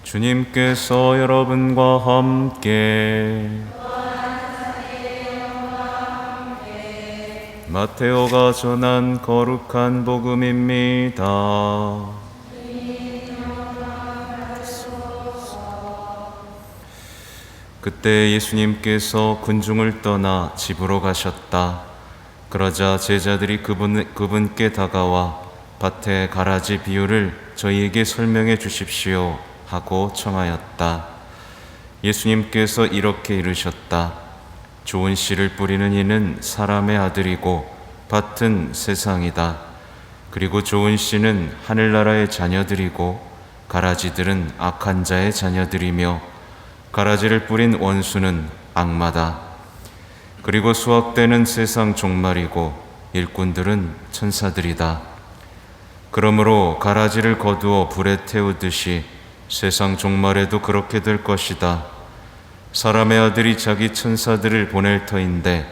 주님께서 여러분과 함께 마테오가 전한 거룩한 복음입니다. 그때 예수님께서 군중을 떠나 집으로 가셨다. 그러자 제자들이 그분께 다가와 밭의 가라지 비유를 저희에게 설명해 주십시오 하고 청하였다. 예수님께서 이렇게 이르셨다. 좋은 씨를 뿌리는 이는 사람의 아들이고 밭은 세상이다. 그리고 좋은 씨는 하늘나라의 자녀들이고 가라지들은 악한 자의 자녀들이며 가라지를 뿌린 원수는 악마다. 그리고 수확되는 세상 종말이고 일꾼들은 천사들이다. 그러므로 가라지를 거두어 불에 태우듯이 세상 종말에도 그렇게 될 것이다. 사람의 아들이 자기 천사들을 보낼 터인데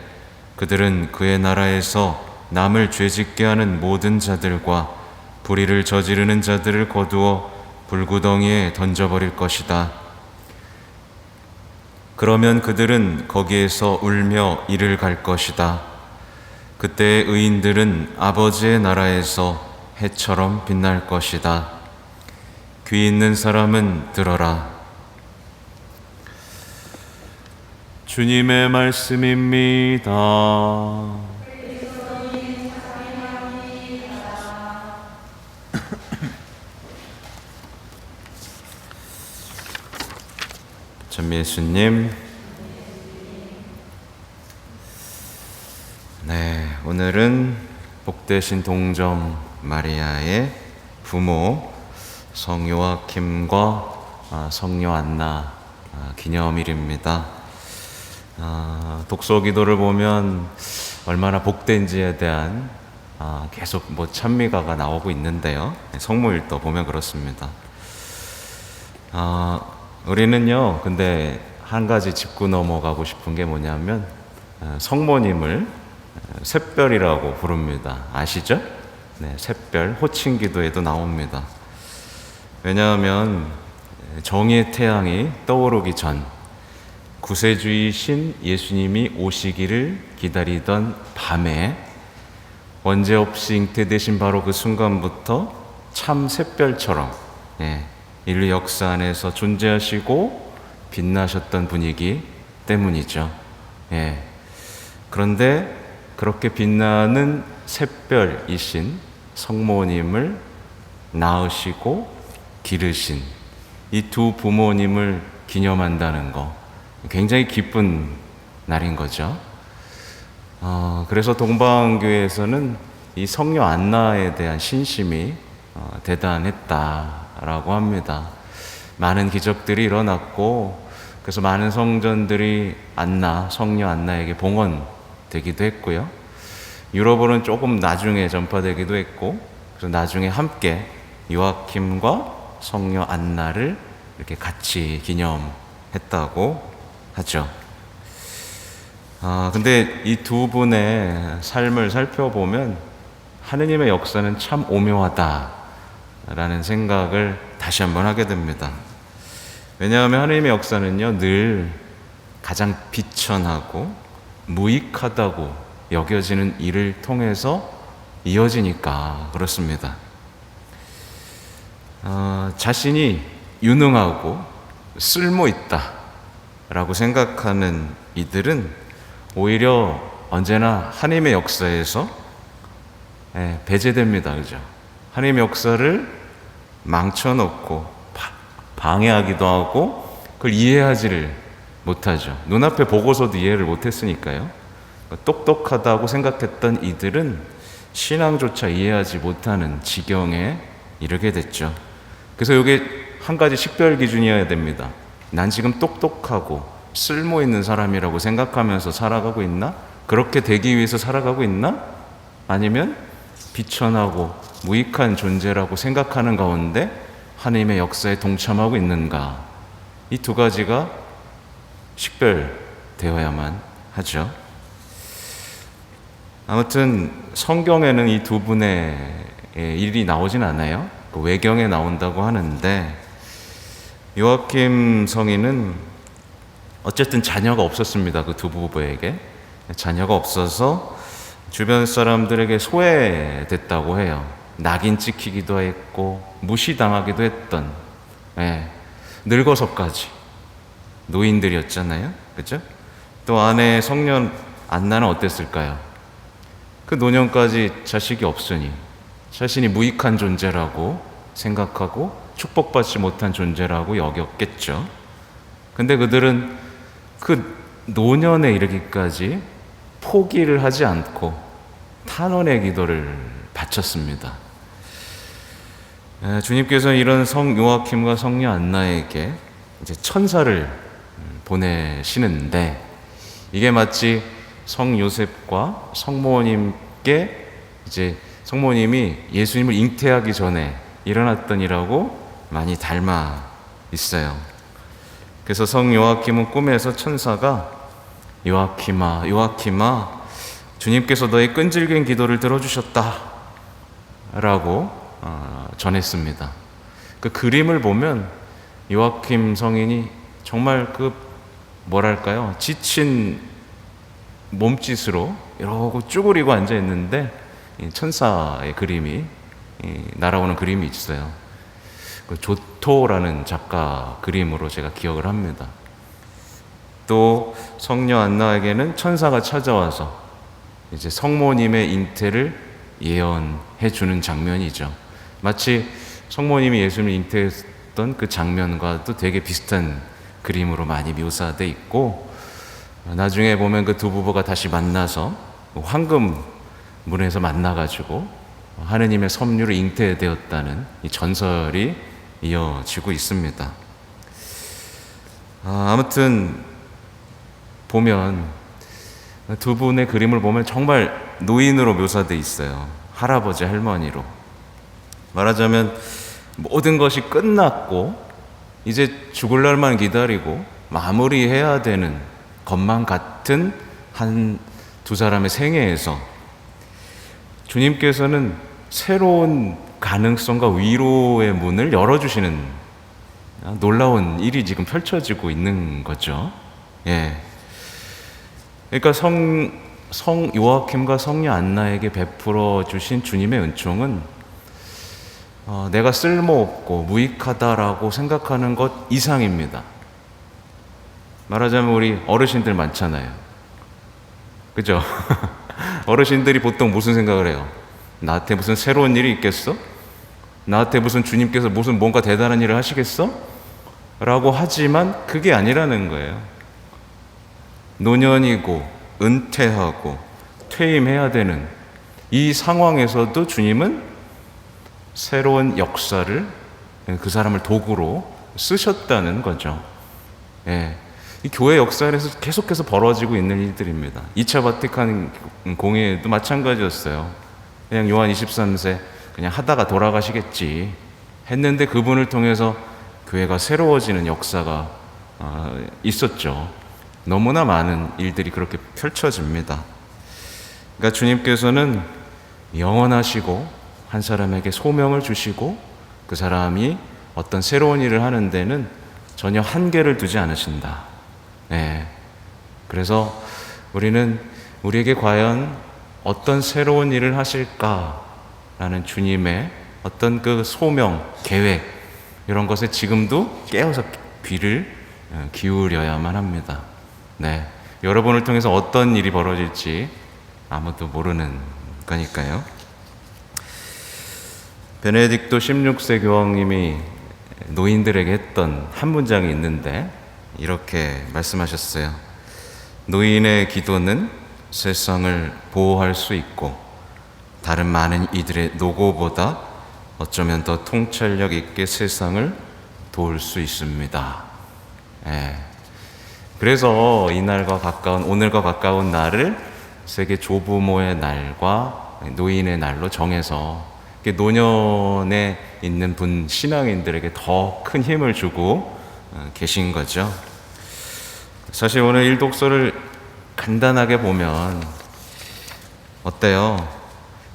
그들은 그의 나라에서 남을 죄짓게 하는 모든 자들과 불의를 저지르는 자들을 거두어 불구덩이에 던져버릴 것이다. 그러면 그들은 거기에서 울며 이를 갈 것이다. 그때 의인들은 아버지의 나라에서 해처럼 빛날 것이다. 귀 있는 사람은 들어라. 주님의 말씀입니다. 전미예수님, 오늘은 복되신 동정 마리아의 부모 성 요아킴과 성녀 안나 기념일입니다. 독서기도를 보면 얼마나 복된지에 대한 계속 찬미가가 나오고 있는데요. 성모일도 보면 그렇습니다. 우리는요, 근데 한 가지 짚고 넘어가고 싶은 게 뭐냐면 성모님을 샛별이라고 부릅니다. 아시죠? 네, 샛별 호칭 기도에도 나옵니다. 왜냐하면 정의의 태양이 떠오르기 전 구세주이신 예수님이 오시기를 기다리던 밤에 원죄 없이 잉태되신 바로 그 순간부터 참 샛별처럼 인류 역사 안에서 존재하시고 빛나셨던 분이기 때문이죠. 그런데 그렇게 빛나는 샛별이신 성모님을 낳으시고 기르신 이 두 부모님을 기념한다는 거 굉장히 기쁜 날인 거죠. 그래서 동방교회에서는 이 성녀 안나에 대한 신심이 대단했다라고 합니다. 많은 기적들이 일어났고 그래서 많은 성전들이 성녀 안나에게 봉헌되기도 했고요. 유럽으로는 조금 나중에 전파되기도 했고 그래서 나중에 함께 요아킴과 성녀 안나를 이렇게 같이 기념했다고 하죠. 근데 이 두 분의 삶을 살펴보면 하느님의 역사는 참 오묘하다라는 생각을 다시 한번 하게 됩니다. 왜냐하면 하느님의 역사는요, 늘 가장 비천하고 무익하다고 여겨지는 일을 통해서 이어지니까 그렇습니다. 자신이 유능하고 쓸모있다 라고 생각하는 이들은 오히려 언제나 하나님의 역사에서 배제됩니다. 그죠? 하나님의 역사를 망쳐놓고 방해하기도 하고 그걸 이해하지를 못하죠. 눈앞에 보고서도 이해를 못했으니까요. 똑똑하다고 생각했던 이들은 신앙조차 이해하지 못하는 지경에 이르게 됐죠. 그래서 이게 한 가지 식별 기준이어야 됩니다. 난 지금 똑똑하고 쓸모 있는 사람이라고 생각하면서 살아가고 있나? 그렇게 되기 위해서 살아가고 있나? 아니면 비천하고 무익한 존재라고 생각하는 가운데 하나님의 역사에 동참하고 있는가? 이 두 가지가 식별되어야만 하죠. 아무튼 성경에는 이 두 분의 일이 나오진 않아요. 그 외경에 나온다고 하는데 요아킴 성인은 어쨌든 자녀가 없었습니다. 그 두 부부에게 자녀가 없어서 주변 사람들에게 소외됐다고 해요. 낙인 찍히기도 했고 무시당하기도 했던, 늙어서까지 노인들이었잖아요. 그죠? 또 아내 성년 안나는 어땠을까요? 그 노년까지 자식이 없으니 자신이 무익한 존재라고 생각하고 축복받지 못한 존재라고 여겼겠죠. 근데 그들은 그 노년에 이르기까지 포기를 하지 않고 탄원의 기도를 바쳤습니다. 주님께서는 이런 성 요아킴과 성녀 안나에게 이제 천사를 보내시는데, 이게 마치 성 요셉과 성모님께 이제 성모님이 예수님을 잉태하기 전에 일어났던 일하고 많이 닮아 있어요. 그래서 성 요아킴은 꿈에서 천사가 요아킴아, 요아킴아, 주님께서 너의 끈질긴 기도를 들어주셨다 라고 전했습니다. 그 그림을 보면 요아킴 성인이 정말 뭐랄까요, 지친 몸짓으로 이러고 쭈그리고 앉아 있는데 천사의 그림이 날아오는 그림이 있어요. 그 조토라는 작가 그림으로 제가 기억을 합니다. 또 성녀 안나에게는 천사가 찾아와서 이제 성모님의 잉태를 예언해 주는 장면이죠. 마치 성모님이 예수님을 잉태했던 그 장면과도 되게 비슷한 그림으로 많이 묘사되어 있고, 나중에 보면 그 두 부부가 다시 만나서 황금문에서 만나가지고 하느님의 섭리로 잉태되었다는 이 전설이 이어지고 있습니다. 아무튼 보면 두 분의 그림을 보면 정말 노인으로 묘사되어 있어요. 할아버지, 할머니로. 말하자면 모든 것이 끝났고 이제 죽을 날만 기다리고 마무리해야 되는 것만 같은 두 사람의 생애에서 주님께서는 새로운 가능성과 위로의 문을 열어주시는 놀라운 일이 지금 펼쳐지고 있는 거죠. 그러니까 성 요아킴과 성녀 안나에게 베풀어 주신 주님의 은총은 내가 쓸모없고 무익하다라고 생각하는 것 이상입니다. 말하자면 우리 어르신들 많잖아요. 그죠? 어르신들이 보통 무슨 생각을 해요? 나한테 무슨 새로운 일이 있겠어? 나한테 무슨 주님께서 무슨 뭔가 대단한 일을 하시겠어? 라고 하지만 그게 아니라는 거예요. 노년이고 은퇴하고 퇴임해야 되는 이 상황에서도 주님은 새로운 역사를 그 사람을 도구로 쓰셨다는 거죠. 이 교회 역사에서 계속해서 벌어지고 있는 일들입니다. 2차 바티칸 공회도 마찬가지였어요. 그냥 요한 23세 그냥 하다가 돌아가시겠지 했는데 그분을 통해서 교회가 새로워지는 역사가 있었죠. 너무나 많은 일들이 그렇게 펼쳐집니다. 그러니까 주님께서는 영원하시고 한 사람에게 소명을 주시고 그 사람이 어떤 새로운 일을 하는 데는 전혀 한계를 두지 않으신다. 그래서 우리는 우리에게 과연 어떤 새로운 일을 하실까라는 주님의 어떤 그 소명, 계획 이런 것에 지금도 깨어서 귀를 기울여야만 합니다. 여러분을 통해서 어떤 일이 벌어질지 아무도 모르는 거니까요. 베네딕토 16세 교황님이 노인들에게 했던 한 문장이 있는데 이렇게 말씀하셨어요. 노인의 기도는 세상을 보호할 수 있고 다른 많은 이들의 노고보다 어쩌면 더 통찰력 있게 세상을 도울 수 있습니다. 그래서 이날과 가까운 오늘과 가까운 날을 세계 조부모의 날과 노인의 날로 정해서 노년에 있는 분 신앙인들에게 더 큰 힘을 주고 계신 거죠. 사실 오늘 일독서를 간단하게 보면 어때요?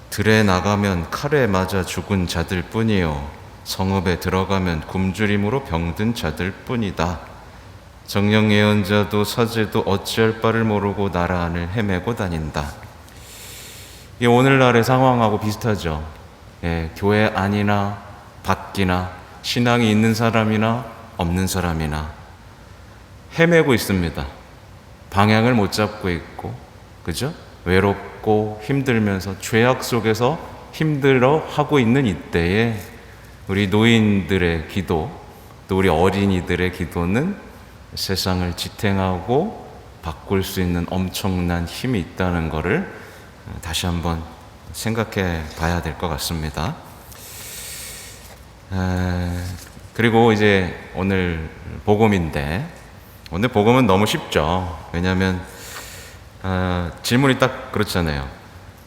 들에 나가면 칼에 맞아 죽은 자들 뿐이요 성읍에 들어가면 굶주림으로 병든 자들 뿐이다. 정령 예언자도 사제도 어찌할 바를 모르고 나라 안을 헤매고 다닌다. 이게 오늘날의 상황하고 비슷하죠. 교회 안이나 밖이나 신앙이 있는 사람이나 없는 사람이나 헤매고 있습니다. 방향을 못 잡고 있고, 그죠? 외롭고 힘들면서 죄악 속에서 힘들어 하고 있는 이때에 우리 노인들의 기도, 또 우리 어린이들의 기도는 세상을 지탱하고 바꿀 수 있는 엄청난 힘이 있다는 것을 다시 한번 생각해 봐야 될 것 같습니다. 그리고 이제 오늘 복음인데, 오늘 복음은 너무 쉽죠. 왜냐하면 질문이 딱 그렇잖아요.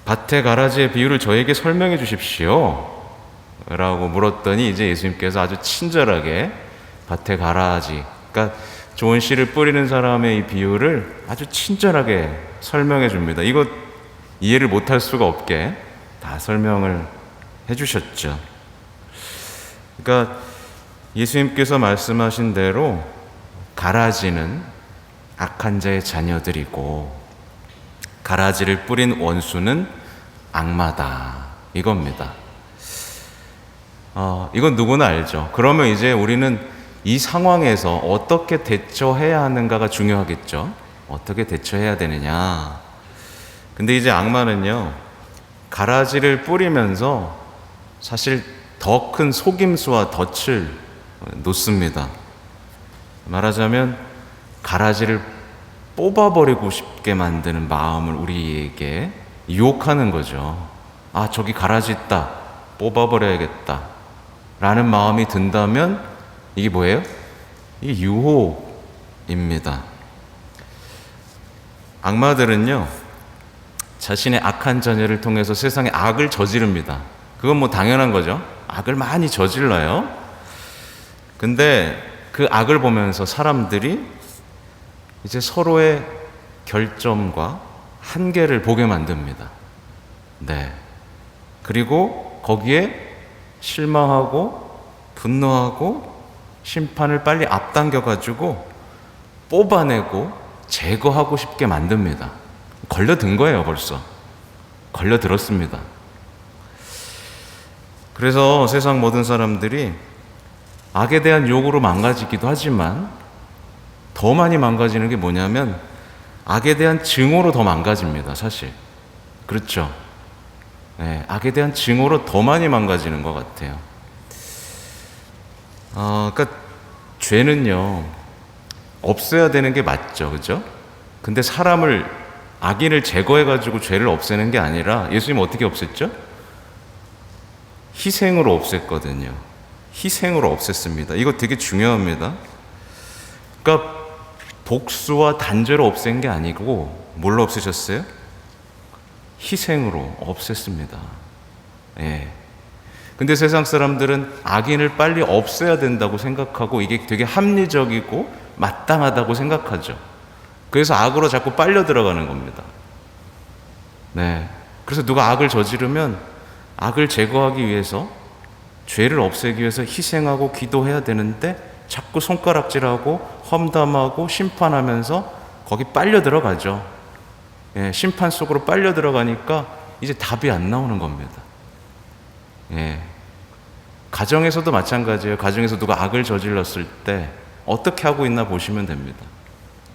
밭의 가라지의 비유를 저에게 설명해 주십시오 라고 물었더니 이제 예수님께서 아주 친절하게 밭의 가라지, 그러니까 좋은 씨를 뿌리는 사람의 이 비유를 아주 친절하게 설명해 줍니다. 이거 이해를 못할 수가 없게 다 설명을 해 주셨죠. 그러니까 예수님께서 말씀하신 대로 가라지는 악한 자의 자녀들이고 가라지를 뿌린 원수는 악마다, 이겁니다. 이건 누구나 알죠. 그러면 이제 우리는 이 상황에서 어떻게 대처해야 하는가가 중요하겠죠. 어떻게 대처해야 되느냐. 근데 이제 악마는요, 가라지를 뿌리면서 사실 더 큰 속임수와 덫을 놓습니다. 말하자면 가라지를 뽑아버리고 싶게 만드는 마음을 우리에게 유혹하는 거죠. 아, 저기 가라지 있다, 뽑아버려야겠다 라는 마음이 든다면 이게 뭐예요? 이게 유혹입니다. 악마들은요, 자신의 악한 자녀를 통해서 세상에 악을 저지릅니다. 그건 뭐 당연한 거죠. 악을 많이 저질러요. 근데 그 악을 보면서 사람들이 이제 서로의 결점과 한계를 보게 만듭니다. 네. 그리고 거기에 실망하고 분노하고 심판을 빨리 앞당겨가지고 뽑아내고 제거하고 싶게 만듭니다. 걸려든 거예요, 벌써. 걸려들었습니다. 그래서 세상 모든 사람들이 악에 대한 욕으로 망가지기도 하지만 더 많이 망가지는 게 뭐냐면 악에 대한 증오로 더 망가집니다, 사실. 그렇죠? 네, 악에 대한 증오로 더 많이 망가지는 것 같아요. 그러니까 죄는요, 없애야 되는 게 맞죠, 그죠? 근데 사람을, 악인을 제거해가지고 죄를 없애는 게 아니라 예수님 어떻게 없앴죠? 희생으로 없앴거든요. 희생으로 없앴습니다. 이거 되게 중요합니다. 그러니까 복수와 단죄로 없앤 게 아니고 뭘로 없애셨어요? 희생으로 없앴습니다. 예. 근데 세상 사람들은 악인을 빨리 없애야 된다고 생각하고 이게 되게 합리적이고 마땅하다고 생각하죠. 그래서 악으로 자꾸 빨려 들어가는 겁니다. 네. 그래서 누가 악을 저지르면 악을 제거하기 위해서, 죄를 없애기 위해서 희생하고 기도해야 되는데 자꾸 손가락질하고 험담하고 심판하면서 거기 빨려 들어가죠. 예, 심판 속으로 빨려 들어가니까 이제 답이 안 나오는 겁니다. 예. 가정에서도 마찬가지예요. 가정에서 누가 악을 저질렀을 때 어떻게 하고 있나 보시면 됩니다.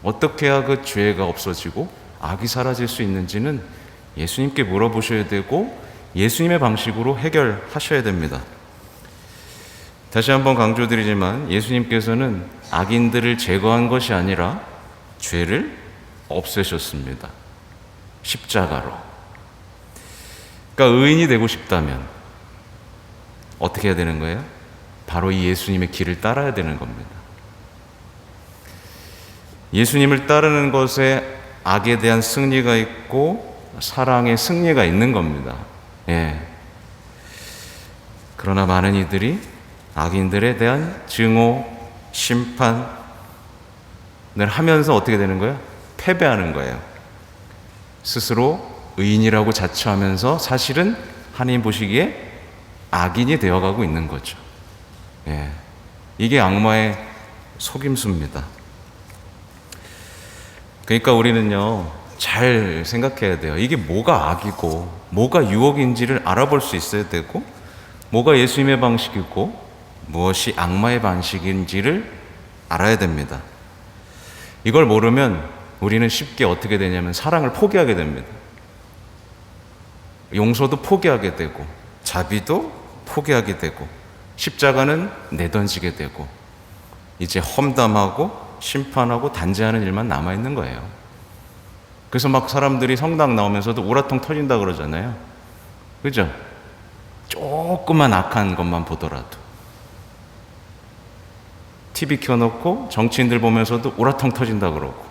어떻게 해야 그 죄가 없어지고 악이 사라질 수 있는지는 예수님께 물어보셔야 되고 예수님의 방식으로 해결하셔야 됩니다. 다시 한번 강조드리지만 예수님께서는 악인들을 제거한 것이 아니라 죄를 없애셨습니다. 십자가로. 그러니까 의인이 되고 싶다면 어떻게 해야 되는 거예요? 바로 이 예수님의 길을 따라야 되는 겁니다. 예수님을 따르는 것에 악에 대한 승리가 있고 사랑의 승리가 있는 겁니다. 예. 그러나 많은 이들이 악인들에 대한 증오, 심판을 하면서 어떻게 되는 거예요? 패배하는 거예요. 스스로 의인이라고 자처하면서 사실은 하나님 보시기에 악인이 되어가고 있는 거죠. 예. 이게 악마의 속임수입니다. 그러니까 우리는요, 잘 생각해야 돼요. 이게 뭐가 악이고 뭐가 유혹인지를 알아볼 수 있어야 되고, 뭐가 예수님의 방식이고 무엇이 악마의 방식인지를 알아야 됩니다. 이걸 모르면 우리는 쉽게 어떻게 되냐면 사랑을 포기하게 됩니다. 용서도 포기하게 되고, 자비도 포기하게 되고, 십자가는 내던지게 되고, 이제 험담하고 심판하고 단죄하는 일만 남아있는 거예요. 그래서 막 사람들이 성당 나오면서도 우라통 터진다 그러잖아요. 그죠? 조그만 악한 것만 보더라도 TV 켜놓고 정치인들 보면서도 우라통 터진다 그러고,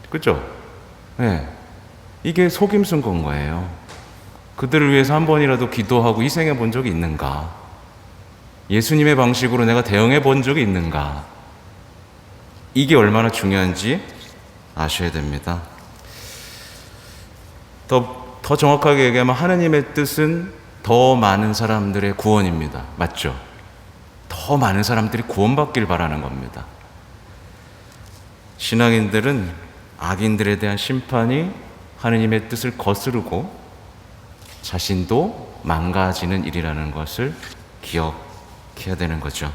그죠? 네. 이게 속임수인 건 거예요. 그들을 위해서 한 번이라도 기도하고 희생해 본 적이 있는가? 예수님의 방식으로 내가 대응해 본 적이 있는가? 이게 얼마나 중요한지 아셔야 됩니다. 더 정확하게 얘기하면 하느님의 뜻은 더 많은 사람들의 구원입니다. 맞죠? 더 많은 사람들이 구원받길 바라는 겁니다. 신앙인들은 악인들에 대한 심판이 하느님의 뜻을 거스르고 자신도 망가지는 일이라는 것을 기억해야 되는 거죠.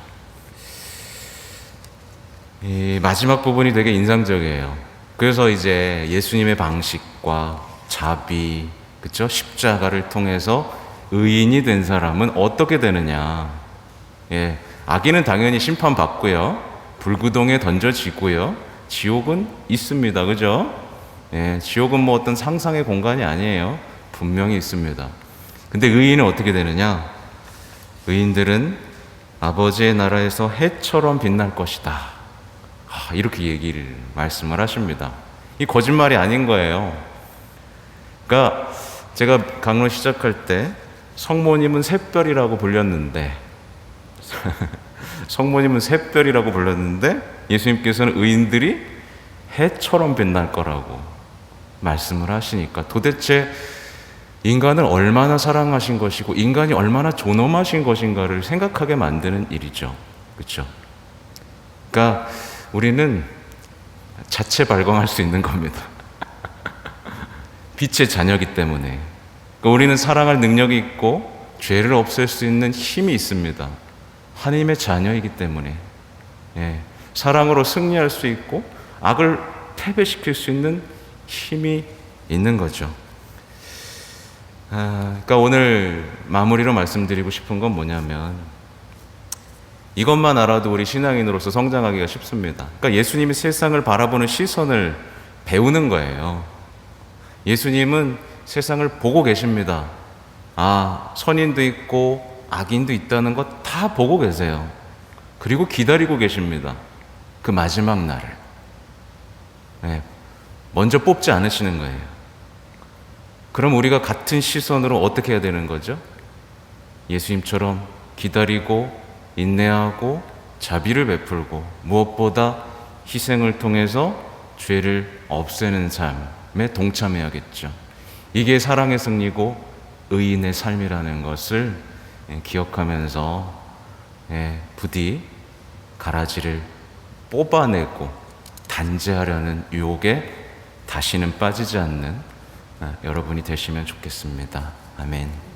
이 마지막 부분이 되게 인상적이에요. 그래서 이제 예수님의 방식과 자비, 그쵸? 십자가를 통해서 의인이 된 사람은 어떻게 되느냐. 예, 악인은 당연히 심판받고요, 불구덩이에 던져지고요, 지옥은 있습니다. 그죠? 예, 지옥은 뭐 어떤 상상의 공간이 아니에요. 분명히 있습니다. 근데 의인은 어떻게 되느냐? 의인들은 아버지의 나라에서 해처럼 빛날 것이다. 이렇게 말씀을 하십니다. 이 거짓말이 아닌 거예요. 그러니까 제가 강론 시작할 때 성모님은 샛별이라고 불렸는데 예수님께서는 의인들이 해처럼 빛날 거라고 말씀을 하시니까 도대체 인간을 얼마나 사랑하신 것이고 인간이 얼마나 존엄하신 것인가를 생각하게 만드는 일이죠. 그렇죠? 그러니까 우리는 자체 발광할 수 있는 겁니다. 빛의 자녀이기 때문에. 그러니까 우리는 사랑할 능력이 있고 죄를 없앨 수 있는 힘이 있습니다. 하나님의 자녀이기 때문에. 예, 사랑으로 승리할 수 있고 악을 패배시킬 수 있는 힘이 있는 거죠. 그러니까 오늘 마무리로 말씀드리고 싶은 건 뭐냐면, 이것만 알아도 우리 신앙인으로서 성장하기가 쉽습니다. 그러니까 예수님이 세상을 바라보는 시선을 배우는 거예요. 예수님은 세상을 보고 계십니다. 선인도 있고 악인도 있다는 것 다 보고 계세요. 그리고 기다리고 계십니다. 그 마지막 날을. 네, 먼저 뽑지 않으시는 거예요. 그럼 우리가 같은 시선으로 어떻게 해야 되는 거죠? 예수님처럼 기다리고 인내하고 자비를 베풀고 무엇보다 희생을 통해서 죄를 없애는 삶에 동참해야겠죠. 이게 사랑의 승리고 의인의 삶이라는 것을 기억하면서 부디 가라지를 뽑아내고 단죄하려는 유혹에 다시는 빠지지 않는 여러분이 되시면 좋겠습니다. 아멘.